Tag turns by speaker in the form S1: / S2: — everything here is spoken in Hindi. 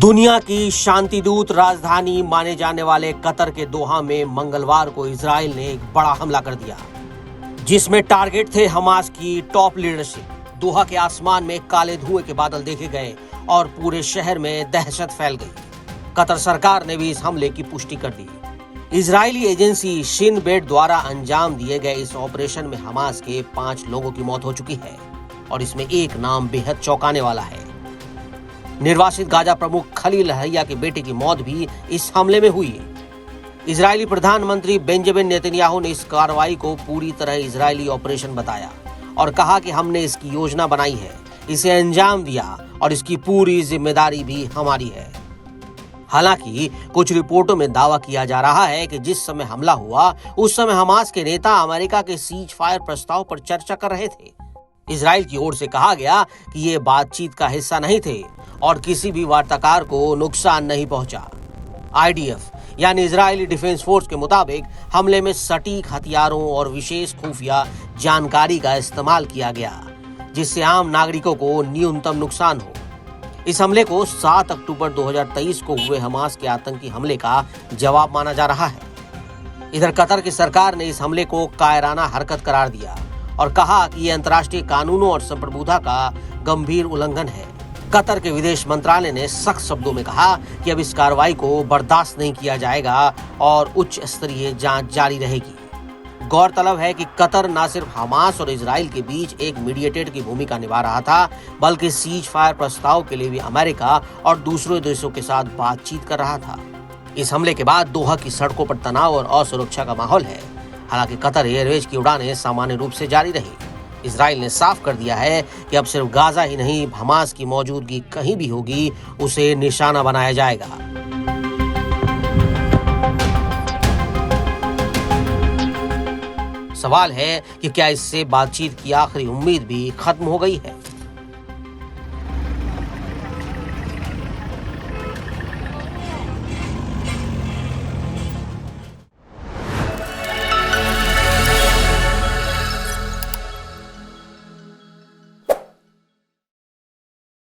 S1: दुनिया की शांति दूत राजधानी माने जाने वाले कतर के दोहा में मंगलवार को इजराइल ने एक बड़ा हमला कर दिया, जिसमें टारगेट थे हमास की टॉप लीडरशिप। दोहा के आसमान में काले धुएं के बादल देखे गए और पूरे शहर में दहशत फैल गई। कतर सरकार ने भी इस हमले की पुष्टि कर दी। इजरायली एजेंसी शिन बेट द्वारा अंजाम दिए गए इस ऑपरेशन में हमास के 5 लोगों की मौत हो चुकी है और इसमें एक नाम बेहद चौंकाने वाला है। निर्वासित गाजा प्रमुख खलील हरिया के बेटे की मौत भी इस हमले में हुई। इजरायली प्रधानमंत्री बेंजामिन नेतन्याहू ने इस कार्रवाई को पूरी तरह इजरायली ऑपरेशन बताया और कहा कि हमने इसकी योजना बनाई है, इसे अंजाम दिया और इसकी पूरी जिम्मेदारी भी हमारी है। हालांकि कुछ रिपोर्टों में दावा किया जा रहा है कि जिस समय हमला हुआ उस समय हमास के नेता अमेरिका के सीज फायर प्रस्ताव पर चर्चा कर रहे थे। इजराइल की ओर से कहा गया कि ये बातचीत का हिस्सा नहीं थे और किसी भी वार्ताकार को नुकसान नहीं पहुंचा। आईडीएफ यानी इजरायली डिफेंस फोर्स के मुताबिक हमले में सटीक हथियारों और विशेष खुफिया जानकारी का इस्तेमाल किया गया, जिससे आम नागरिकों को न्यूनतम नुकसान हो। इस हमले को 7 अक्टूबर 2023 को हुए हमास के आतंकी हमले का जवाब माना जा रहा है। इधर कतर की सरकार ने इस हमले को कायराना हरकत करार दिया और कहा कि यह अंतर्राष्ट्रीय कानूनों और संप्रभुता का गंभीर उल्लंघन है। कतर के विदेश मंत्रालय ने सख्त शब्दों में कहा कि अब इस कार्रवाई को बर्दाश्त नहीं किया जाएगा और उच्च स्तरीय जांच जारी रहेगी। गौरतलब है कि कतर न सिर्फ हमास और इजराइल के बीच एक मीडिएटर की भूमिका निभा रहा था, बल्कि सीज फायर प्रस्ताव के लिए भी अमेरिका और दूसरे देशों के साथ बातचीत कर रहा था। इस हमले के बाद दोहा की सड़कों पर तनाव और असुरक्षा का माहौल है। हालांकि कतर एयरवेज की उड़ानें सामान्य रूप से जारी रही। इजराइल ने साफ कर दिया है कि अब सिर्फ गाजा ही नहीं, हमास की मौजूदगी कहीं भी होगी उसे निशाना बनाया जाएगा। सवाल है कि क्या इससे बातचीत की आखिरी उम्मीद भी खत्म हो गई है?